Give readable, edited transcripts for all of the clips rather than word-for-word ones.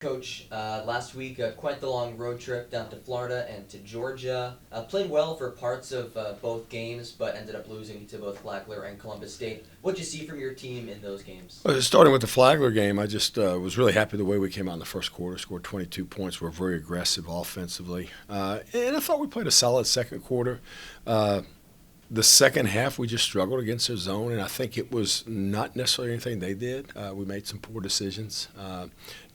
Coach, last week, quite the long road trip down to Florida and to Georgia. Played well for parts of both games, but ended up losing to both Flagler and Columbus State. What'd you see from your team in those games? Well, starting with the Flagler game, I just was really happy the way we came out in the first quarter. Scored 22 points. We're very aggressive offensively, and I thought we played a solid second quarter. The second half, we just struggled against their zone, and I think it was not necessarily anything they did. We made some poor decisions,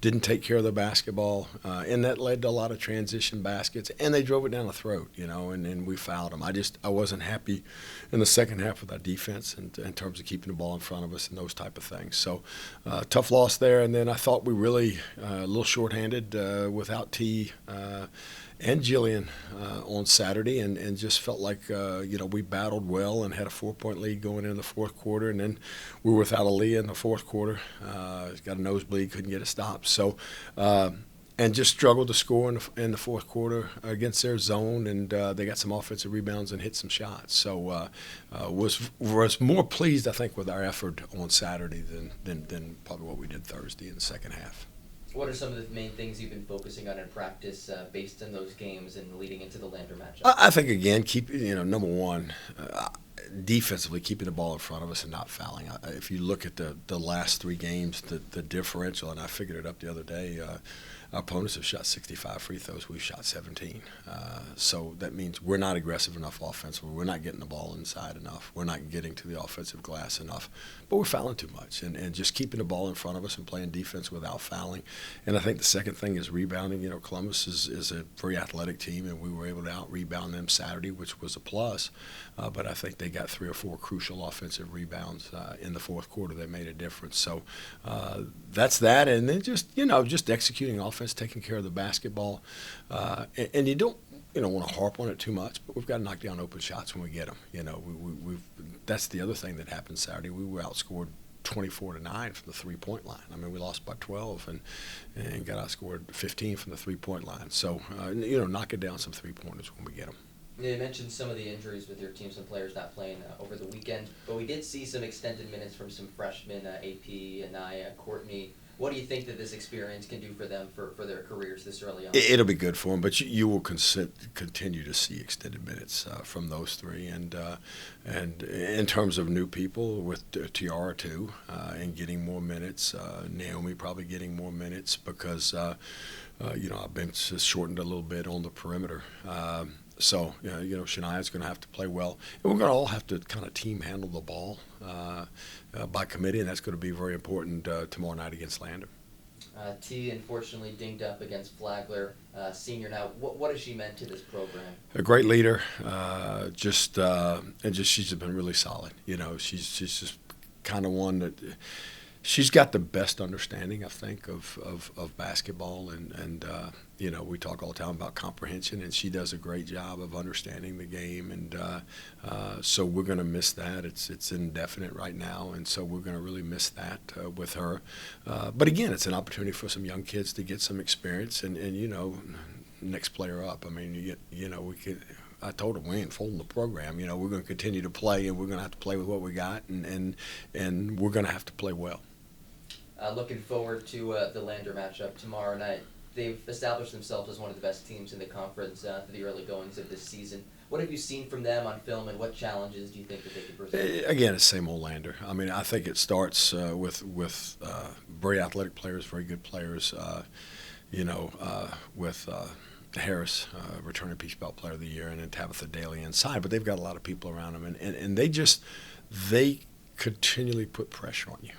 didn't take care of the basketball, and that led to a lot of transition baskets, and they drove it down the throat, and we fouled them. I wasn't happy in the second half with our defense in terms of keeping the ball in front of us and those type of things. So tough loss there, and then I thought we really a little shorthanded without T and Jillian on Saturday, and just felt like we battled well and had a 4-point lead going into the fourth quarter, and then we were without Aaliyah in the fourth quarter. Got a nosebleed, couldn't get a stop. So, and just struggled to score in the fourth quarter against their zone, and they got some offensive rebounds and hit some shots. So, was more pleased, I think, with our effort on Saturday than probably what we did Thursday in the second half. What are some of the main things you've been focusing on in practice based on those games and leading into the Lander matchup? I think, again, number one, defensively keeping the ball in front of us and not fouling. If you look at the last three games, the differential, and I figured it up the other day, our opponents have shot 65 free throws. We've shot 17. So that means we're not aggressive enough offensively. We're not getting the ball inside enough. We're not getting to the offensive glass enough. But we're fouling too much. And just keeping the ball in front of us and playing defense without fouling. And I think the second thing is rebounding. Columbus is a very athletic team, and we were able to out-rebound them Saturday, which was a plus. But I think they got 3 or 4 crucial offensive rebounds in the fourth quarter that made a difference. So that's that. And then just executing offense, taking care of the basketball. And you don't want to harp on it too much, but we've got to knock down open shots when we get them. That's the other thing that happened Saturday. We were outscored 24-9 from the three-point line. I mean, we lost by 12 and got outscored 15 from the three-point line. So, knocking down some three-pointers when we get them. You mentioned some of the injuries with your team, some players not playing over the weekend, but we did see some extended minutes from some freshmen, AP, Anaya, Courtney. What do you think that this experience can do for them for their careers this early on? It'll be good for them, but you will continue to see extended minutes from those three. And in terms of new people, with Tiara too, and getting more minutes, Naomi probably getting more minutes because, our bench has shortened a little bit on the perimeter. So, Shania's going to have to play well. And we're going to all have to kind of team handle the ball by committee, and that's going to be very important tomorrow night against Lander. T, unfortunately, dinged up against Flagler, senior now. What has she meant to this program? A great leader, she's just been really solid. She's just kind of one that she's got the best understanding, I think, of basketball, and we talk all the time about comprehension, and she does a great job of understanding the game, and so we're going to miss that. It's indefinite right now, and so we're going to really miss that with her. But again, it's an opportunity for some young kids to get some experience, and next player up. I mean, we could. I told him we ain't folding the program. We're going to continue to play, and we're going to have to play with what we got, and we're going to have to play well. Looking forward to the Lander matchup tomorrow night. They've established themselves as one of the best teams in the conference through the early goings of this season. What have you seen from them on film, and what challenges do you think that they could present? Again, it's same old Lander. I mean, I think it starts with very athletic players, very good players. With Harris, returning Peach Belt Player of the Year, and then Tabitha Daly inside. But they've got a lot of people around them, and they continually put pressure on you,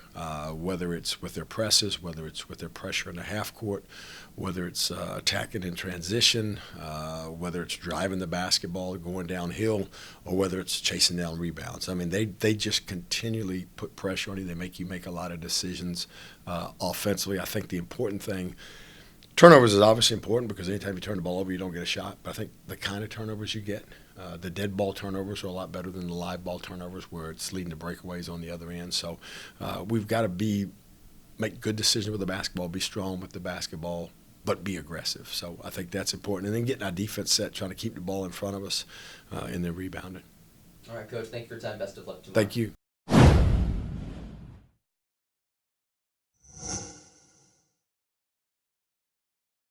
whether it's with their presses, whether it's with their pressure in the half court, whether it's attacking in transition, whether it's driving the basketball, going downhill, or whether it's chasing down rebounds. I mean, they just continually put pressure on you. They make you make a lot of decisions offensively. I think the important thing, turnovers is obviously important because anytime you turn the ball over, you don't get a shot. But I think the kind of turnovers you get, the dead ball turnovers are a lot better than the live ball turnovers where it's leading to breakaways on the other end. So we've got to make good decisions with the basketball, be strong with the basketball, but be aggressive. So I think that's important. And then getting our defense set, trying to keep the ball in front of us, and then rebounding. All right, Coach. Thank you for your time. Best of luck tomorrow. Thank you.